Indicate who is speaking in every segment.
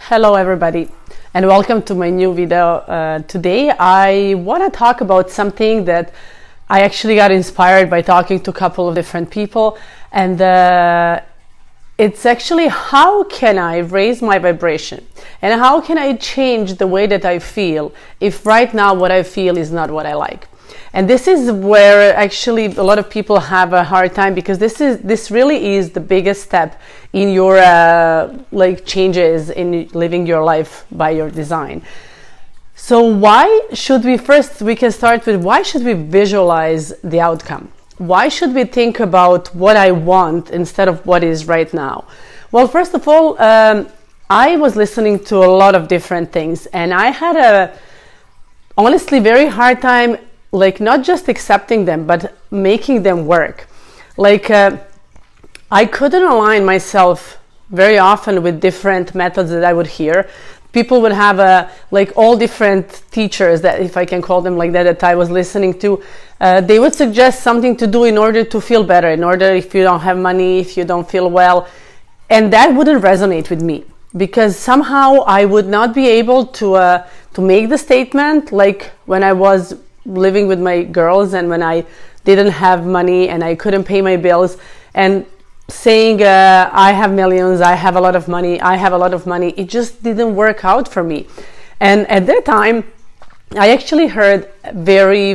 Speaker 1: Hello everybody and welcome to my new video. Today I want to talk about something that I actually got inspired by talking to a couple of different people, and it's actually how can I raise my vibration and how can I change the way that I feel if right now what I feel is not what I like. And this is where actually a lot of people have a hard time, because this really is the biggest step in your changes in living your life by your design. So why should we can start with why should we visualize the outcome? Why should we think about what I want instead of what is right now? Well, first of all, I was listening to a lot of different things, and I had a honestly very hard time not just accepting them, but making them work. I couldn't align myself very often with different methods that I would hear. People would have all different teachers, that if I can call them like that I was listening to. They would suggest something to do in order to feel better, in order if you don't have money, if you don't feel well. And that wouldn't resonate with me, because somehow I would not be able to make the statement, like when I was living with my girls and when I didn't have money and I couldn't pay my bills, and saying I have millions, I have a lot of money, I have a lot of money. It just didn't work out for me. And at that time I actually heard very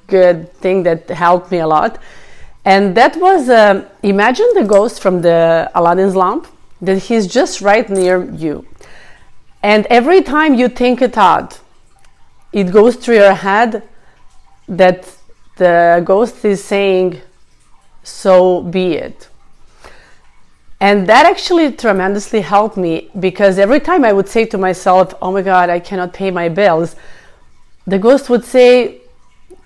Speaker 1: good thing that helped me a lot, and that was imagine the ghost from the Aladdin's lamp, that he's just right near you, and every time you think a thought, it goes through your head that the ghost is saying, so be it. And that actually tremendously helped me, because every time I would say to myself, oh my God, I cannot pay my bills, the ghost would say,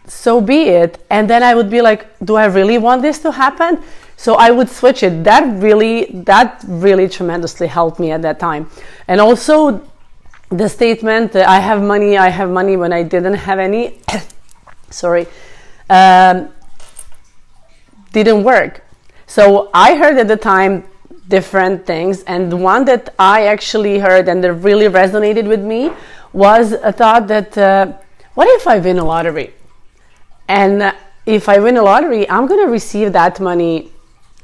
Speaker 1: so be it. And then I would be like, do I really want this to happen? So I would switch it. That really tremendously helped me at that time. And also the statement that I have money when I didn't have any sorry, didn't work. So I heard at the time different things, and the one that I actually heard and that really resonated with me was a thought that what if I win a lottery? And if I win a lottery, I'm going to receive that money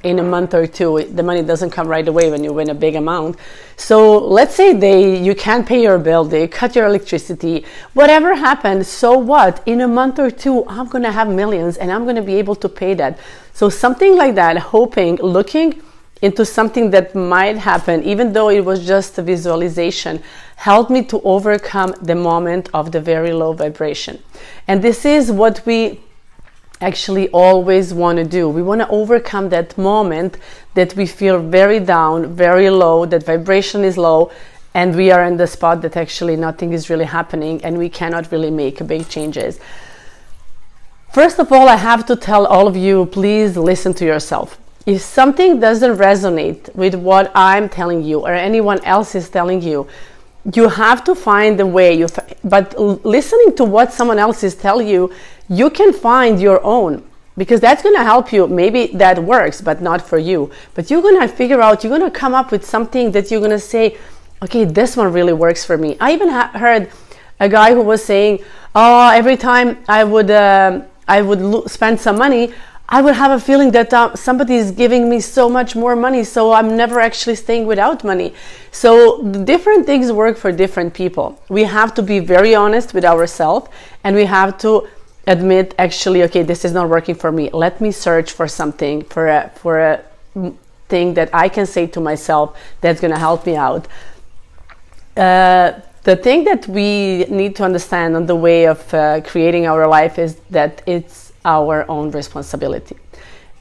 Speaker 1: in a month or two. The money doesn't come right away when you win a big amount. So let's say you can't pay your bill, they cut your electricity, whatever happened, so what? In a month or two, I'm going to have millions and I'm going to be able to pay that. So something like that, looking into something that might happen, even though it was just a visualization, helped me to overcome the moment of the very low vibration. And this is what we actually always want to do. We want to overcome that moment that we feel very down, very low, that vibration is low, and we are in the spot that actually nothing is really happening and we cannot really make big changes. First of all, I have to tell all of you, please listen to yourself. If something doesn't resonate with what I'm telling you or anyone else is telling you, you have to find a way. But listening to what someone else is telling you, you can find your own, because that's going to help you. Maybe that works, but not for you. But you're going to figure out, you're going to come up with something that you're going to say, okay, this one really works for me. I even heard a guy who was saying, oh, every time I would spend some money, I would have a feeling that somebody is giving me so much more money, so I'm never actually staying without money. So different things work for different people. We have to be very honest with ourselves, and we have to admit, actually, okay, this is not working for me. Let me search for something, for a thing that I can say to myself that's going to help me out. The thing that we need to understand on the way of creating our life is that it's our own responsibility.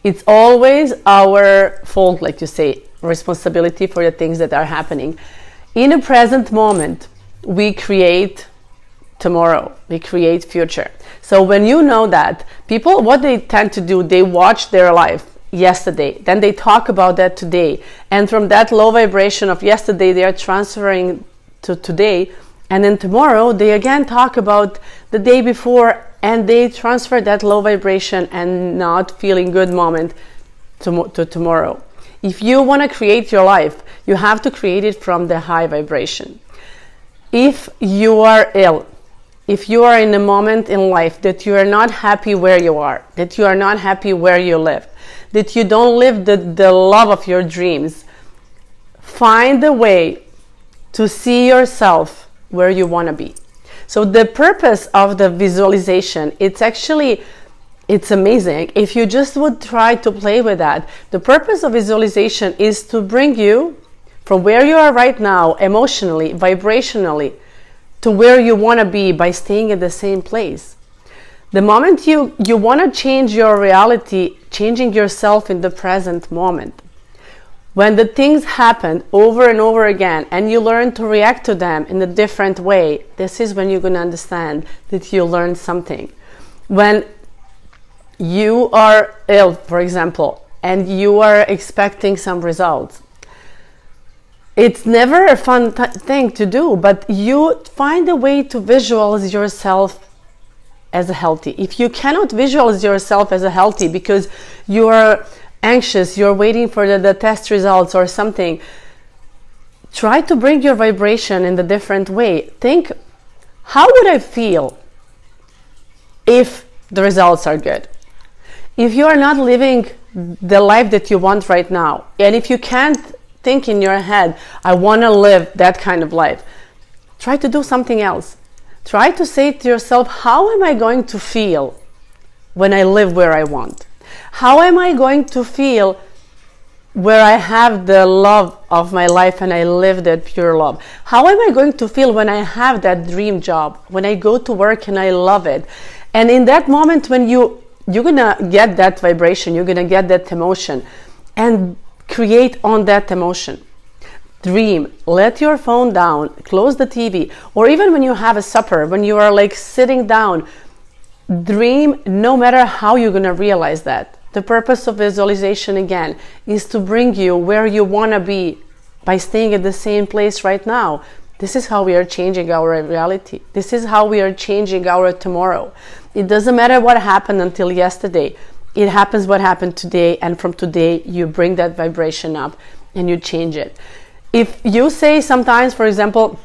Speaker 1: It's always our fault, like you say, responsibility for the things that are happening. In a present moment, we create tomorrow, we create future. So when you know that, people, what they tend to do, they watch their life yesterday, then they talk about that today, and from that low vibration of yesterday, they are transferring to today, and then tomorrow, they again talk about the day before, and they transfer that low vibration and not feeling good moment to tomorrow. If you want to create your life, you have to create it from the high vibration. If you are ill, if you are in a moment in life that you are not happy where you are, that you are not happy where you live, that you don't live the love of your dreams, find a way to see yourself where you want to be. So the purpose of the visualization, it's amazing. If you just would try to play with that, the purpose of visualization is to bring you from where you are right now, emotionally, vibrationally, to where you want to be by staying in the same place. The moment you want to change your reality, changing yourself in the present moment. When the things happen over and over again and you learn to react to them in a different way, this is when you're going to understand that you learned something. When you are ill, for example, and you are expecting some results, it's never a fun thing to do, but you find a way to visualize yourself as a healthy. If you cannot visualize yourself as a healthy because you are anxious, you're waiting for the test results or something, try to bring your vibration in a different way. Think, how would I feel if the results are good? If you are not living the life that you want right now, and if you can't think in your head, I want to live that kind of life, try to do something else. Try to say to yourself, how am I going to feel when I live where I want? How am I going to feel where I have the love of my life and I live that pure love? How am I going to feel when I have that dream job, when I go to work and I love it? And in that moment when you're gonna get that vibration, you're gonna get that emotion and create on that emotion. Dream, let your phone down, close the TV, or even when you have a supper, when you are like sitting down, dream no matter how you're going to realize that. The purpose of visualization again is to bring you where you want to be by staying at the same place right now. This is how we are changing our reality. This is how we are changing our tomorrow. It doesn't matter what happened until yesterday. It happens what happened today, and from today you bring that vibration up and you change it. If you say sometimes, for example,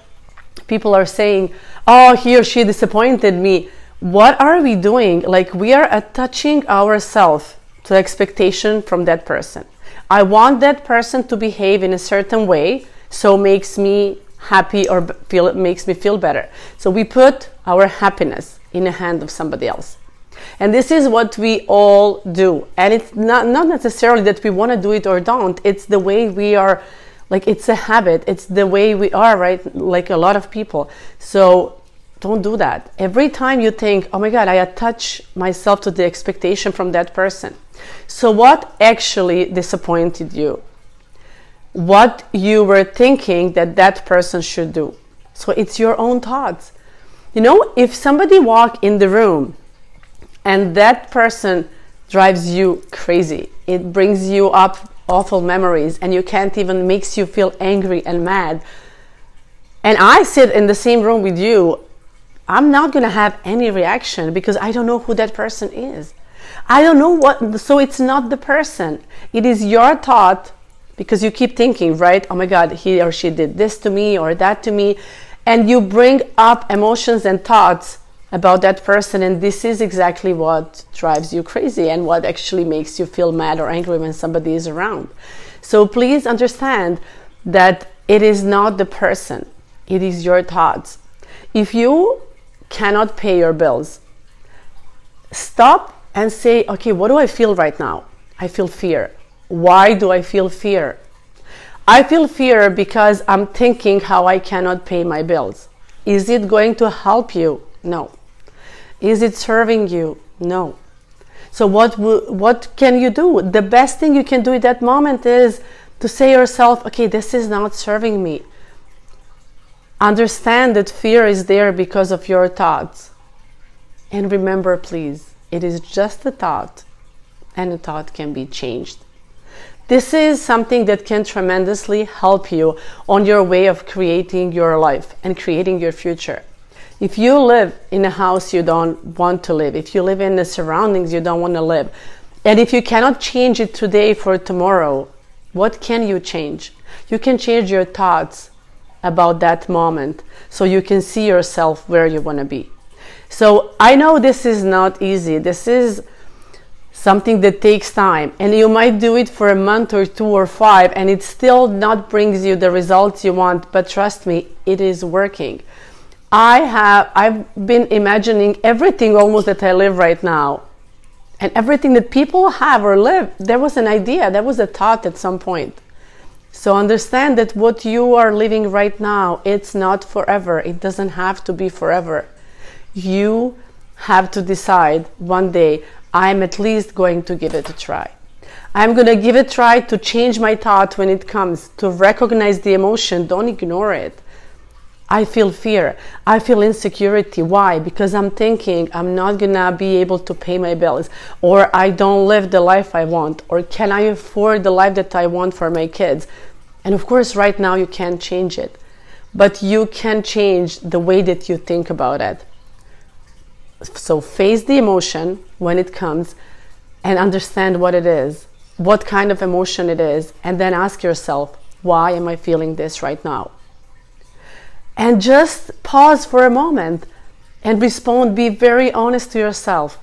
Speaker 1: people are saying, oh, he or she disappointed me. What are we doing? Like, we are attaching ourselves to expectation from that person. I want that person to behave in a certain way, so makes me happy or makes me feel better. So we put our happiness in the hand of somebody else. And this is what we all do. And it's not necessarily that we want to do it or don't. It's the way we are. Like, it's a habit. It's the way we are, right? Like a lot of people. So don't do that. Every time you think, oh my God, I attach myself to the expectation from that person. So what actually disappointed you? What you were thinking that person should do? So it's your own thoughts. You know, if somebody walk in the room and that person drives you crazy, it brings you up awful memories and you can't even, makes you feel angry and mad, and I sit in the same room with you, I'm not going to have any reaction because I don't know who that person is. I don't know what, so it's not the person. It is your thought because you keep thinking, right? Oh my God, he or she did this to me or that to me. And you bring up emotions and thoughts about that person, and this is exactly what drives you crazy and what actually makes you feel mad or angry when somebody is around. So please understand that it is not the person, it is your thoughts. If you cannot pay your bills, stop and say, okay, what do I feel right now? I feel fear. Why do I feel fear? I feel fear because I'm thinking how I cannot pay my bills. Is it going to help you? No. Is it serving you? No. So what can you do? The best thing you can do at that moment is to say to yourself, okay, this is not serving me. Understand that fear is there because of your thoughts. And remember, please, it is just a thought, and a thought can be changed. This is something that can tremendously help you on your way of creating your life and creating your future. If you live in a house you don't want to live, if you live in the surroundings you don't want to live, and if you cannot change it today for tomorrow, What can you change? You can change your thoughts about that moment so you can see yourself where you want to be. So I know this is not easy. This is something that takes time, and you might do it for a month or 2 or 5 and it still not brings you the results you want, but trust me, it is working. I've been imagining everything almost that I live right now, and everything that people have or live, there was an idea, there was a thought at some point. So understand that what you are living right now, it's not forever. It doesn't have to be forever. You have to decide one day, I'm at least going to give it a try. I'm going to give it a try to change my thought when it comes, to recognize the emotion, don't ignore it. I feel fear, I feel insecurity. Why? Because I'm thinking I'm not going to be able to pay my bills, or I don't live the life I want, or can I afford the life that I want for my kids? And of course, right now you can't change it, but you can change the way that you think about it. So face the emotion when it comes and understand what it is, what kind of emotion it is, and then ask yourself, why am I feeling this right now? And just pause for a moment and respond. Be very honest to yourself.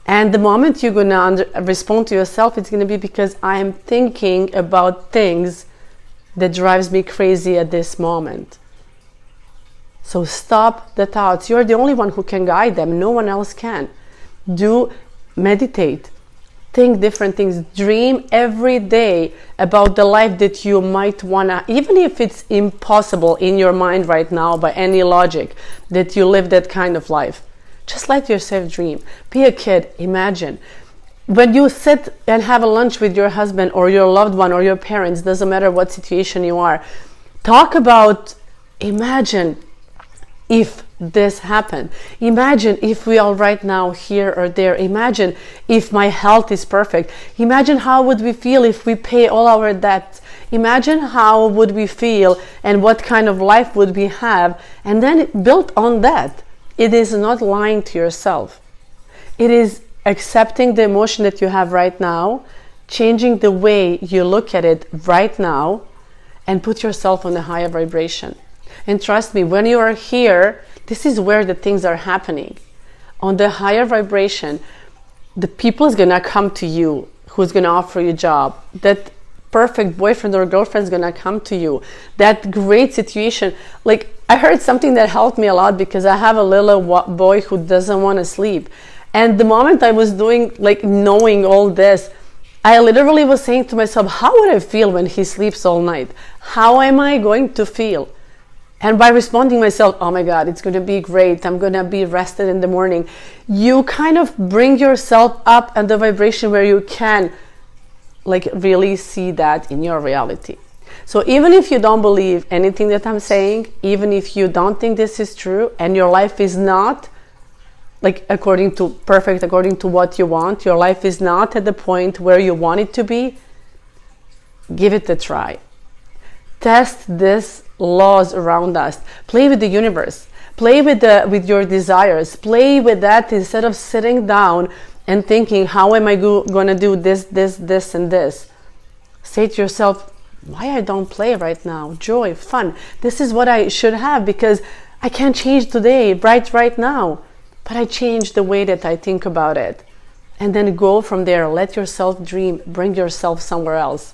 Speaker 1: And the moment you're going to respond to yourself, it's going to be because I am thinking about things that drives me crazy at this moment. So stop the thoughts. You're the only one who can guide them. No one else can. Meditate. Think different things. Dream every day about the life that you might wanna, even if it's impossible in your mind right now by any logic that you live that kind of life. Just let yourself dream. Be a kid. Imagine. When you sit and have a lunch with your husband or your loved one or your parents, doesn't matter what situation you are, talk about, imagine if this happened. Imagine if we are right now here or there. Imagine if my health is perfect. Imagine how would we feel if we pay all our debts. Imagine how would we feel and what kind of life would we have, and then built on that. It is not lying to yourself. It is accepting the emotion that you have right now, changing the way you look at it right now, and put yourself on a higher vibration. And trust me, when you are here, this is where the things are happening. On the higher vibration, the people is gonna come to you who's gonna offer you a job. That perfect boyfriend or girlfriend is gonna come to you. That great situation. Like, I heard something that helped me a lot because I have a little boy who doesn't want to sleep. And the moment I was knowing all this, I literally was saying to myself, how would I feel when he sleeps all night? How am I going to feel? And by responding myself, oh my God, it's going to be great, I'm going to be rested in the morning, you kind of bring yourself up at the vibration where you can really see that in your reality. So even if you don't believe anything that I'm saying, even if you don't think this is true and your life is not according to what you want, your life is not at the point where you want it to be, give it a try. Test these laws around us. Play with the universe. Play with your desires. Play with that instead of sitting down and thinking, how am I going to do this, and this? Say to yourself, why I don't play right now? Joy, fun. This is what I should have because I can't change today, right now. But I change the way that I think about it. And then go from there. Let yourself dream. Bring yourself somewhere else.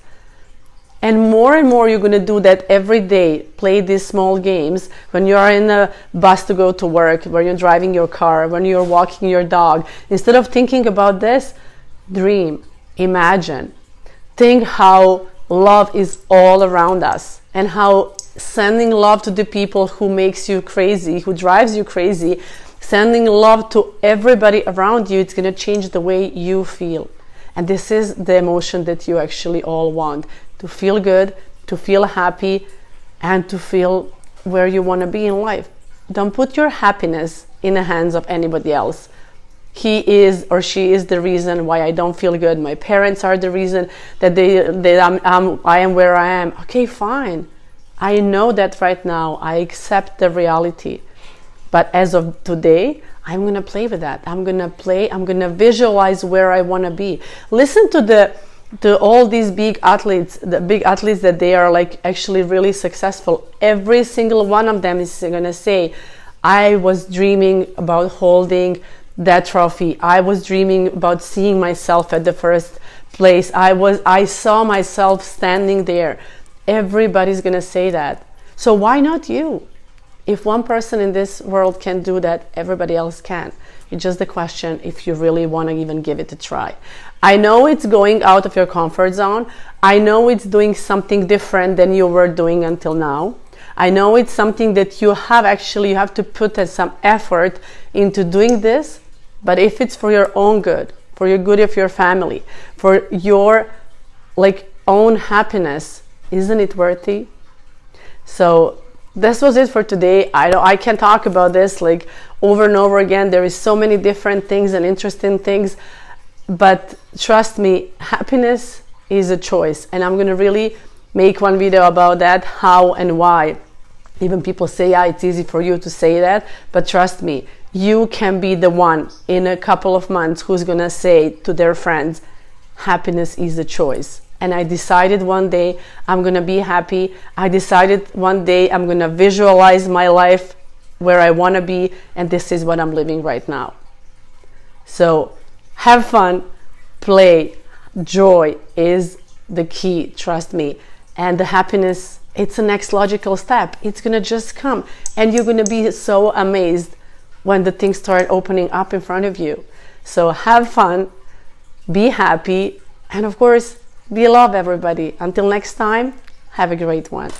Speaker 1: And more you're going to do that every day. Play these small games when you are in a bus to go to work, when you're driving your car, when you're walking your dog. Instead of thinking about this, dream, imagine. Think how love is all around us and how sending love to the people who makes you crazy, who drives you crazy, sending love to everybody around you, it's going to change the way you feel. And this is the emotion that you actually all want. To feel good, to feel happy, and to feel where you want to be in life. Don't put your happiness in the hands of anybody else. He is or she is the reason why I don't feel good. My parents are the reason that I am where I am. Okay, fine. I know that right now. I accept the reality. But as of today, I'm going to play with that. I'm going to visualize where I want to be. Listen to the to all these big athletes, the big athletes that they are like actually really successful, every single one of them is going to say, I was dreaming about holding that trophy. I was dreaming about seeing myself at the first place. I saw myself standing there. Everybody's going to say that. So why not you? If one person in this world can do that, everybody else can. It's just the question if you really want to even give it a try. I know it's going out of your comfort zone. I know it's doing something different than you were doing until now. I know it's something that you have to put some effort into doing this, but if it's for your own good, for your good of your family, for your like own happiness, isn't it worthy? So this was it for today. I can talk about this like over and over again. There is so many different things and interesting things, but trust me, happiness is a choice, and I'm gonna really make one video about that, how and why. Even people say, yeah, it's easy for you to say that, but trust me, you can be the one in a couple of months who's gonna say to their friends, happiness is a choice. And I decided one day I'm gonna be happy. I decided one day I'm gonna visualize my life where I wanna be, and this is what I'm living right now. So have fun, play, joy is the key, trust me. And the happiness, it's the next logical step. It's gonna just come, and you're gonna be so amazed when the things start opening up in front of you. So have fun, be happy, and of course, be love, everybody. Until next time, have a great one.